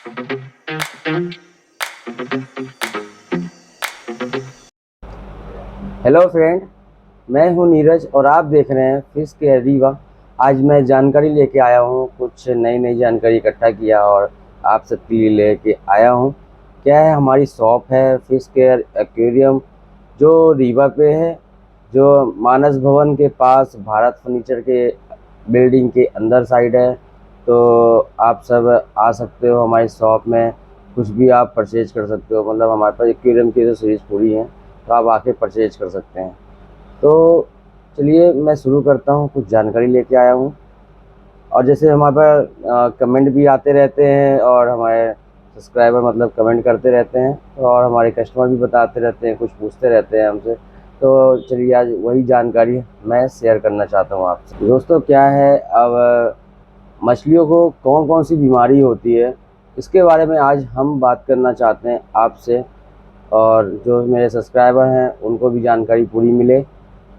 Hello friend, मैं हूं नीरज और आप देख रहे हैं फिश केयर रीवा। आज मैं जानकारी लेके आया हूं, कुछ नई नई जानकारी इकट्ठा किया और आप सबके लिए लेके आया हूं। क्या है, हमारी शॉप है फिश केयर एक्वेरियम, जो रीवा पे है, जो मानस भवन के पास भारत फर्नीचर के बिल्डिंग के अंदर साइड है। तो आप सब आ सकते हो हमारी शॉप में, कुछ भी आप परचेज कर सकते हो। मतलब हमारे पास एक्वेरियम की जो सीरीज पूरी है, तो आप आके परचेज कर सकते हैं। तो चलिए मैं शुरू करता हूँ, कुछ जानकारी लेके आया हूँ। और जैसे हमारे पास कमेंट भी आते रहते हैं और हमारे सब्सक्राइबर मतलब कमेंट करते रहते हैं और हमारे कस्टमर भी बताते रहते हैं, कुछ पूछते रहते हैं हमसे। तो चलिए आज वही जानकारी मैं शेयर करना चाहता हूँ आपसे। दोस्तों क्या है, अब मछलियों को कौन कौन सी बीमारी होती है, इसके बारे में आज हम बात करना चाहते हैं आपसे। और जो मेरे सब्सक्राइबर हैं उनको भी जानकारी पूरी मिले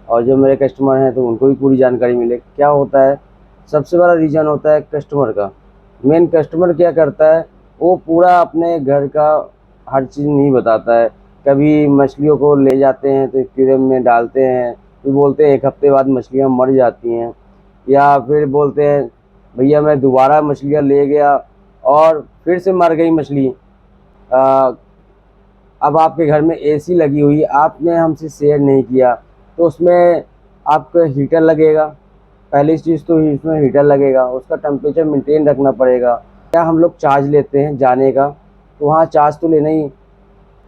और जो मेरे कस्टमर हैं तो उनको भी पूरी जानकारी मिले। क्या होता है, सबसे बड़ा रीज़न होता है कस्टमर का। मेन कस्टमर क्या करता है, वो पूरा अपने घर का हर चीज़ नहीं बताता है। कभी मछलियों को ले जाते हैं तो एक्वेरियम में डालते हैं, फिर बोलते हैं 1 हफ्ते बाद मछलियाँ मर जाती हैं। या फिर बोलते हैं भैया मैं दोबारा मछलियाँ ले गया और फिर से मर गई मछली। अब आपके घर में एसी लगी हुई है, आपने हमसे शेयर नहीं किया, तो उसमें आपका हीटर लगेगा। पहली चीज़ तो इसमें हीटर लगेगा, उसका टेम्परेचर मेंटेन रखना पड़ेगा। क्या हम लोग चार्ज लेते हैं जाने का, तो वहाँ चार्ज तो लेना ही,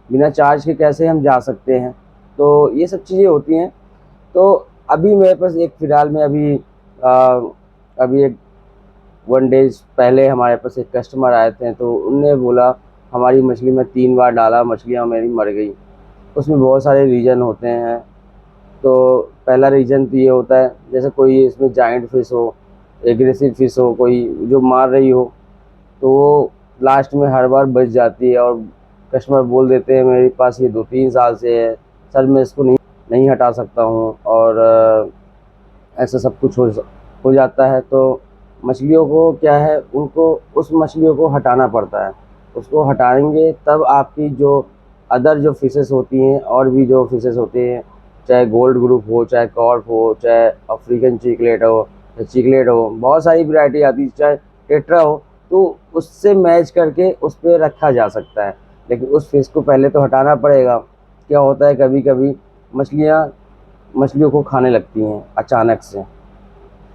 बिना चार्ज के कैसे हम जा सकते हैं। तो ये सब चीज़ें होती हैं। तो अभी मेरे पास एक फ़िलहाल में अभी एक 1 डेज़ पहले हमारे पास एक कस्टमर आए थे, तो उनने बोला हमारी मछली में 3 बार डाला, मछलियाँ मेरी मर गई। उसमें बहुत सारे रीज़न होते हैं। तो पहला रीज़न तो ये होता है, जैसे कोई इसमें जाइंट फिश हो, एग्रेसिव फिश हो, कोई जो मार रही हो, तो वो लास्ट में हर बार बच जाती है और कस्टमर बोल देते हैं मेरे पास ये 2-3 साल से है सर, मैं इसको नहीं नहीं हटा सकता हूँ। और ऐसा सब कुछ हो जाता है। तो मछलियों को क्या है, उनको उस मछलियों को हटाना पड़ता है। उसको हटाएंगे तब आपकी जो अदर जो फिशेस होती हैं, और भी जो फिशेस होती हैं, चाहे गोल्ड ग्रुप हो, चाहे कॉर्प हो, चाहे अफ्रीकन चिकलेट हो, चाहे चिकलेट हो, बहुत सारी वैरायटी आती है, चाहे टेट्रा हो, तो उससे मैच करके उस पर रखा जा सकता है। लेकिन उस फिश को पहले तो हटाना पड़ेगा। क्या होता है, कभी कभी मछलियों को खाने लगती हैं अचानक से,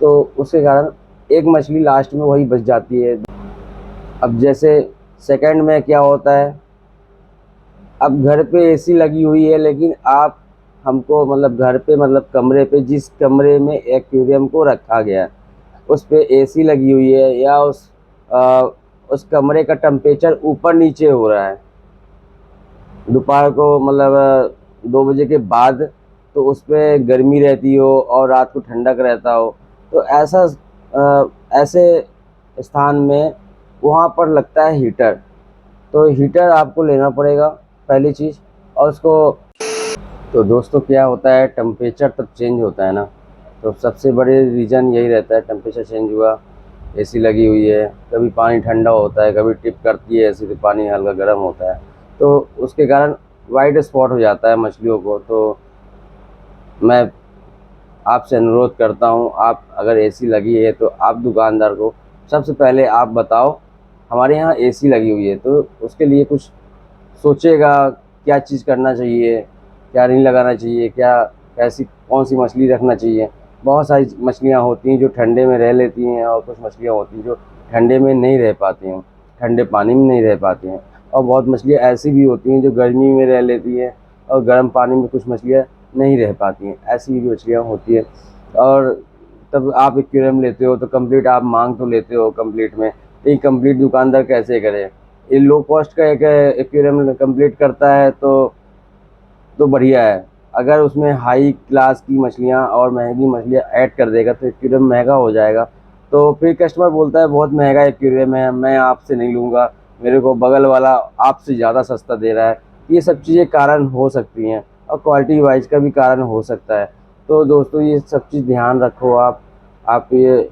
तो उसके कारण एक मछली लास्ट में वही बच जाती है। अब जैसे सेकंड में क्या होता है, अब घर पे एसी लगी हुई है, लेकिन आप हमको मतलब घर पे मतलब कमरे पे, जिस कमरे में एक्वेरियम को रखा गया है उस पे एसी लगी हुई है, या उस कमरे का टेम्परेचर ऊपर नीचे हो रहा है दोपहर को, मतलब 2 बजे के बाद, तो उस पे गर्मी रहती हो और रात को ठंडक रहता हो, तो ऐसे स्थान में वहाँ पर लगता है हीटर। तो हीटर आपको लेना पड़ेगा पहली चीज़। और उसको, तो दोस्तों क्या होता है, टेम्परेचर तब चेंज होता है ना, तो सबसे बड़े रीज़न यही रहता है। टेम्परेचर चेंज हुआ, एसी लगी हुई है, कभी पानी ठंडा होता है, कभी टिप करती है एसी तो पानी हल्का गर्म होता है, तो उसके कारण वाइट स्पॉट हो जाता है मछलियों को। तो मैं आपसे अनुरोध करता हूँ, आप अगर एसी लगी है तो आप दुकानदार को सबसे पहले आप बताओ हमारे यहाँ एसी लगी हुई है, तो उसके लिए कुछ सोचेगा क्या चीज़ करना चाहिए, क्या नहीं लगाना चाहिए, क्या कैसी कौन सी मछली रखना चाहिए। बहुत सारी मछलियाँ होती हैं जो ठंडे में रह लेती हैं, और कुछ मछलियाँ होती हैं जो ठंडे में नहीं रह पाती हैं, ठंडे पानी में नहीं रह पाती हैं। और बहुत मछलियाँ ऐसी भी होती हैं जो गर्मी में रह लेती हैं और गर्म पानी में कुछ मछलियाँ नहीं रह पाती हैं, ऐसी भी मछलियाँ होती हैं। और तब आप एक्वेरियम लेते हो तो कंप्लीट आप मांग तो लेते हो कंप्लीट में, तो ये कंप्लीट दुकानदार कैसे करे। ये लो कॉस्ट का एक एक्वेरियम कंप्लीट करता है तो बढ़िया है। अगर उसमें हाई क्लास की मछलियाँ और महंगी मछलियाँ ऐड कर देगा तो एक्वेरियम महंगा हो जाएगा। तो फिर कस्टमर बोलता है बहुत महंगा एक्वेरियम है, मैं आपसे नहीं लूँगा, मेरे को बगल वाला आपसे ज़्यादा सस्ता दे रहा है। ये सब चीज़ें कारण हो सकती हैं और क्वालिटी वाइज का भी कारण हो सकता है। तो दोस्तों ये सब चीज़ ध्यान रखो। आप ये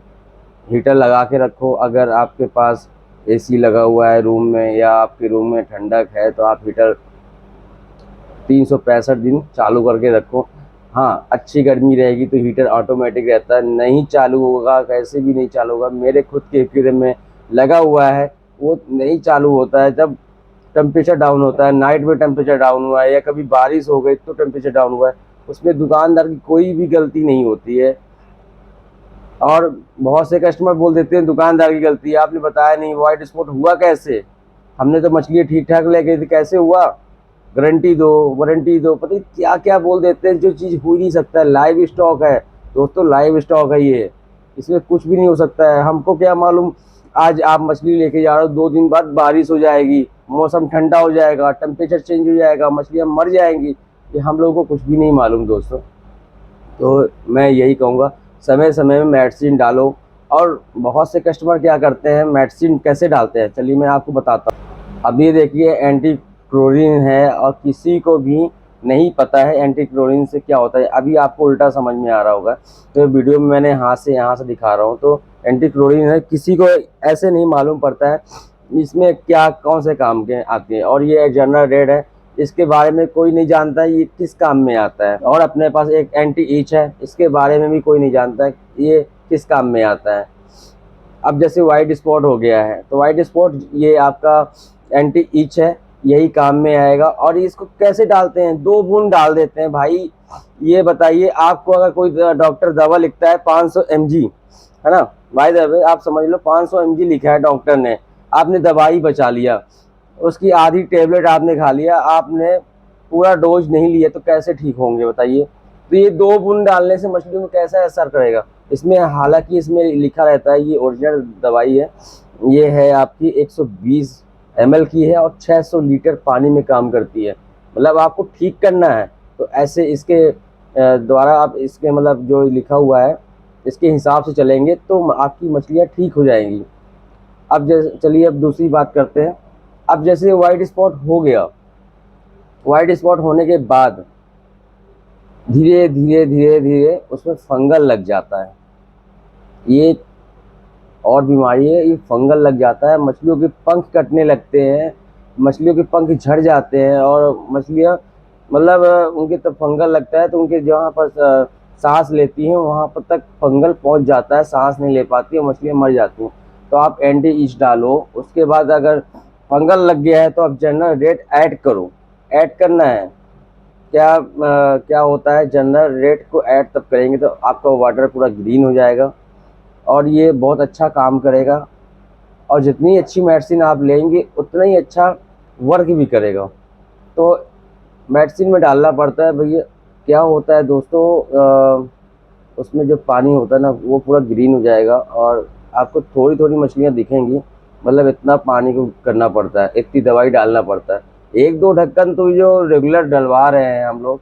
हीटर लगा के रखो। अगर आपके पास एसी लगा हुआ है रूम में या आपके रूम में ठंडक है तो आप हीटर 365 दिन चालू करके रखो। हाँ, अच्छी गर्मी रहेगी तो हीटर ऑटोमेटिक रहता है, नहीं चालू होगा कैसे भी नहीं चालू होगा। मेरे खुद के एपीआर में लगा हुआ है, वो नहीं चालू होता है जब टेम्परेचर डाउन होता है, नाइट में टेम्परेचर डाउन हुआ है या कभी बारिश हो गई तो टेम्परेचर डाउन हुआ है। उसमें दुकानदार की कोई भी गलती नहीं होती है। और बहुत से कस्टमर बोल देते हैं दुकानदार की गलती है, आपने बताया नहीं वाइट स्पॉट हुआ कैसे, हमने तो मछली ठीक ठाक ले गई थी, कैसे हुआ, गारंटी दो, वारंटी दो, पता नहीं क्या क्या बोल देते हैं जो चीज़ हो ही नहीं सकता है। लाइव स्टॉक है दोस्तों, लाइव स्टॉक है ये, इसमें कुछ भी नहीं हो सकता है। हमको क्या मालूम, आज आप मछली लेके जा रहे हो 2 दिन बाद बारिश हो जाएगी, मौसम ठंडा हो जाएगा, टेम्परेचर चेंज हो जाएगा, मछलियाँ मर जाएंगी, ये हम लोगों को कुछ भी नहीं मालूम दोस्तों। तो मैं यही कहूँगा समय समय में मेडिसिन डालो। और बहुत से कस्टमर क्या करते हैं, मेडिसिन कैसे डालते हैं चलिए मैं आपको बताता हूँ। अब ये देखिए एंटी क्लोरीन है और किसी को भी नहीं पता है एंटी क्लोरीन से क्या होता है। अभी आपको उल्टा समझ में आ रहा होगा, तो वीडियो में मैंने यहाँ से दिखा रहा हूँ। तो एंटी क्लोरीन है, किसी को ऐसे नहीं मालूम पड़ता है इसमें क्या कौन से काम के आते हैं। और ये जनरल रेड है, इसके बारे में कोई नहीं जानता ये किस काम में आता है। और अपने पास एक एंटी ईच है, इसके बारे में भी कोई नहीं जानता ये किस काम में आता है। अब जैसे वाइट स्पॉट हो गया है तो वाइट स्पॉट ये आपका एंटी ईच है, यही काम में आएगा। और इसको कैसे डालते हैं, 2 बूंद डाल देते हैं भाई। ये बताइए आपको अगर कोई डॉक्टर दवा लिखता है 500 mg, है ना भाई, दवा आप समझ लो 500 mg लिखा है डॉक्टर ने, आपने दवाई बचा लिया, उसकी आधी टेबलेट आपने खा लिया, आपने पूरा डोज नहीं लिया तो कैसे ठीक होंगे बताइए। तो ये 2 बूंद डालने से मछलियों में कैसा असर करेगा। इसमें हालांकि इसमें लिखा रहता है ये ओरिजिनल दवाई है, ये है आपकी 120 ml की है और 600 लीटर पानी में काम करती है। मतलब आपको ठीक करना है तो ऐसे इसके द्वारा आप इसके मतलब जो लिखा हुआ है इसके हिसाब से चलेंगे तो आपकी मछलियाँ ठीक हो जाएंगी। अब जैसे चलिए अब दूसरी बात करते हैं। अब जैसे वाइट स्पॉट हो गया, वाइट स्पॉट होने के बाद धीरे धीरे धीरे धीरे उसमें फंगल लग जाता है। ये और बीमारी है, ये फंगल लग जाता है, मछलियों के पंख कटने लगते हैं, मछलियों के पंख झड़ जाते हैं और मछलियाँ मतलब उनके तब फंगल लगता है तो उनके जहाँ पर सांस लेती हैं वहाँ पर तक फंगल पहुँच जाता है, सांस नहीं ले पाती और मछलियाँ मर जाती हैं। तो आप एंटी ईच डालो। उसके बाद अगर फंगल लग गया है तो आप जनरल रेट ऐड करो, ऐड करना है। क्या होता है, जनरल रेट को ऐड तब करेंगे तो आपका वाटर पूरा ग्रीन हो जाएगा और ये बहुत अच्छा काम करेगा। और जितनी अच्छी मेडिसिन आप लेंगे उतना ही अच्छा वर्क भी करेगा। तो मेडिसिन में डालना पड़ता है भैया। क्या होता है दोस्तों, उसमें जो पानी होता है ना वो पूरा ग्रीन हो जाएगा और आपको थोड़ी थोड़ी मछलियाँ दिखेंगी। मतलब इतना पानी को करना पड़ता है, इतनी दवाई डालना पड़ता है। 1-2 ढक्कन तो जो रेगुलर डलवा रहे हैं हम लोग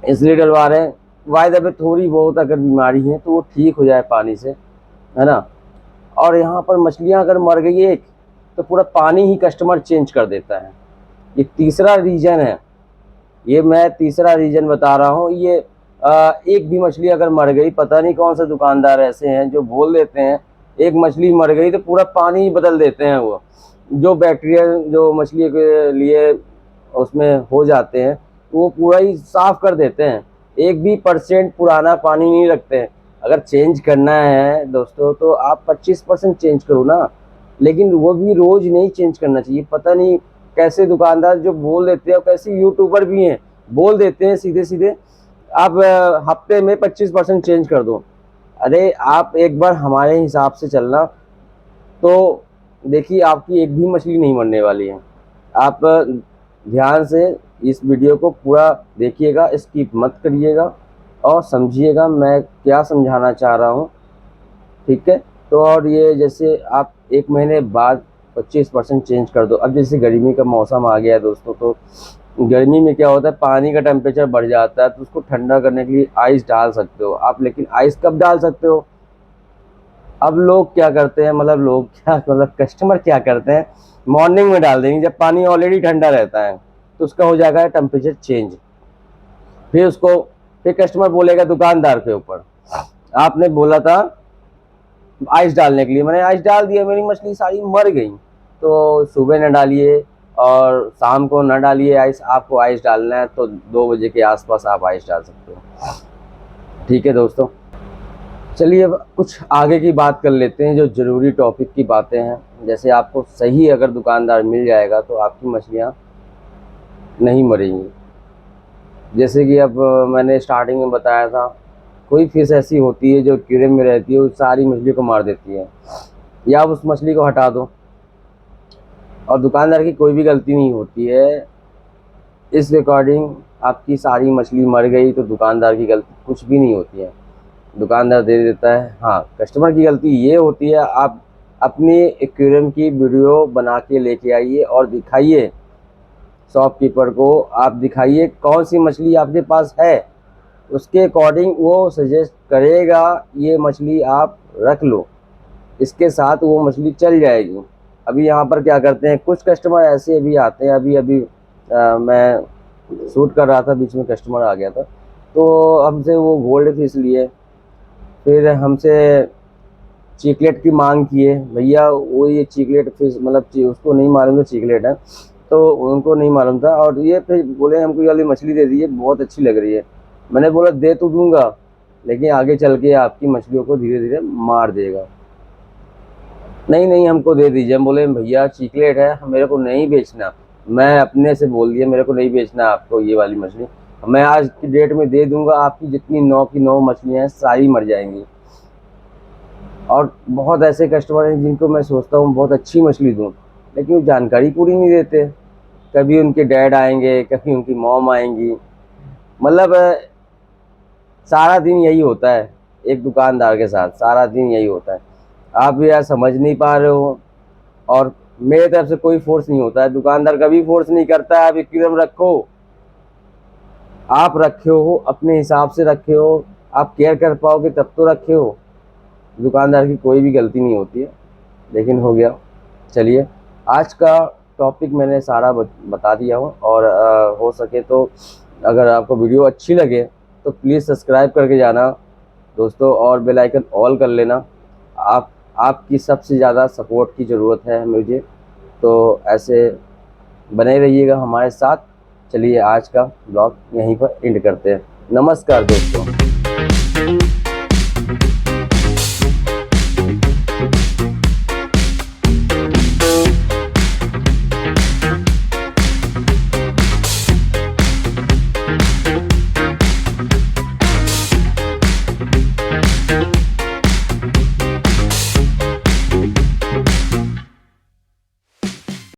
इसलिए डलवा रहे हैं, वायदा पे थोड़ी बहुत अगर बीमारी है तो वो ठीक हो जाए पानी से, है ना। और यहाँ पर मछलियाँ अगर मर गई एक तो पूरा पानी ही कस्टमर चेंज कर देता है। ये तीसरा रीज़न है, ये मैं तीसरा रीज़न बता रहा हूँ। ये एक भी मछली अगर मर गई, पता नहीं कौन से दुकानदार ऐसे हैं जो बोल देते हैं एक मछली मर गई तो पूरा पानी ही बदल देते हैं। वो जो बैक्टीरिया जो मछली के लिए उसमें हो जाते हैं वो पूरा ही साफ कर देते हैं, एक भी % पुराना पानी नहीं रखते हैं। अगर चेंज करना है दोस्तों तो आप 25% चेंज करो ना, लेकिन वो भी रोज़ नहीं चेंज करना चाहिए। पता नहीं कैसे दुकानदार जो बोल देते हैं, कैसे यूट्यूबर भी हैं बोल देते हैं सीधे सीधे आप हफ्ते में 25% चेंज कर दो। अरे आप एक बार हमारे हिसाब से चलना तो देखिए आपकी एक भी मछली नहीं मरने वाली है। आप ध्यान से इस वीडियो को पूरा देखिएगा, स्किप मत करिएगा और समझिएगा मैं क्या समझाना चाह रहा हूँ, ठीक है। तो और ये जैसे आप 1 महीने बाद 25% चेंज कर दो। अब जैसे गर्मी का मौसम आ गया है दोस्तों, तो गर्मी में क्या होता है पानी का टेम्परेचर बढ़ जाता है तो उसको ठंडा करने के लिए आइस डाल सकते हो आप। लेकिन आइस कब डाल सकते हो, अब लोग क्या करते हैं, मतलब कस्टमर क्या करते हैं, मॉर्निंग में डाल देंगे जब पानी ऑलरेडी ठंडा रहता है तो उसका हो जाएगा टेम्परेचर चेंज। फिर कस्टमर बोलेगा दुकानदार के ऊपर आपने बोला था आइस डालने के लिए। मैंने आइस डाल दिया, मेरी मछली सारी मर गई। तो सुबह न डालिए और शाम को न डालिए आइस। आपको आइस डालना है तो 2 बजे के आसपास आप आइस डाल सकते हो। ठीक है दोस्तों, चलिए अब कुछ आगे की बात कर लेते हैं, जो ज़रूरी टॉपिक की बातें हैं। जैसे आपको सही अगर दुकानदार मिल जाएगा तो आपकी मछलियाँ नहीं मरेंगी। जैसे कि अब मैंने स्टार्टिंग में बताया था, कोई फिश ऐसी होती है जो कीड़े में रहती है, वो सारी मछली को मार देती है, या आप उस मछली को हटा दो। और दुकानदार की कोई भी गलती नहीं होती है। इस रिकॉर्डिंग आपकी सारी मछली मर गई तो दुकानदार की गलती कुछ भी नहीं होती है, दुकानदार दे देता है। हाँ, कस्टमर की गलती ये होती है, आप अपनी एक्वेरियम की वीडियो बना के लेके आइए और दिखाइए शॉपकीपर को। आप दिखाइए कौन सी मछली आपके पास है, उसके अकॉर्डिंग वो सजेस्ट करेगा ये मछली आप रख लो, इसके साथ वो मछली चल जाएगी। अभी यहाँ पर क्या करते हैं, कुछ कस्टमर ऐसे भी आते हैं। अभी मैं शूट कर रहा था, बीच में कस्टमर आ गया था, तो हमसे वो गोल्ड फिश लिए, फिर हमसे चीकलेट की मांग किए। भैया वो ये चीकलेट फिश मतलब उसको नहीं मालूम था चीकलेट है, तो उनको नहीं मालूम था। और ये फिर बोले हमको ये वाली मछली दे दीजिए, बहुत अच्छी लग रही है। मैंने बोला दे तो दूंगा, लेकिन आगे चल के आपकी मछलियों को धीरे धीरे मार देगा। नहीं नहीं, हमको दे दीजिए। हम बोले भैया चीकलेट है, मेरे को नहीं बेचना। मैं अपने से बोल दिया मेरे को नहीं बेचना आपको ये वाली मछली। मैं आज की डेट में दे दूंगा, आपकी जितनी 9 की 9 मछलियाँ हैं सारी मर जाएंगी। और बहुत ऐसे कस्टमर हैं जिनको मैं सोचता हूँ बहुत अच्छी मछली दूँ, लेकिन वो जानकारी पूरी नहीं देते। कभी उनके डैड आएंगे, कभी उनकी मॉम आएंगी, मतलब सारा दिन यही होता है एक दुकानदार के साथ, सारा दिन यही होता है। आप भी यार समझ नहीं पा रहे हो। और मेरे तरफ से कोई फोर्स नहीं होता है, दुकानदार कभी फोर्स नहीं करता है। आप एक्वेरियम रखो, आप रखे हो अपने हिसाब से रखे हो, आप केयर कर पाओगे तब तो रखे हो। दुकानदार की कोई भी गलती नहीं होती है, लेकिन हो गया। चलिए, आज का टॉपिक मैंने सारा बता दिया हूँ। और हो सके तो अगर आपको वीडियो अच्छी लगे तो प्लीज़ सब्सक्राइब करके जाना दोस्तों, और बेल आइकन ऑल कर लेना। आपकी सबसे ज़्यादा सपोर्ट की ज़रूरत है मुझे, तो ऐसे बने रहिएगा हमारे साथ। चलिए, आज का ब्लॉग यहीं पर एंड करते हैं। नमस्कार दोस्तों।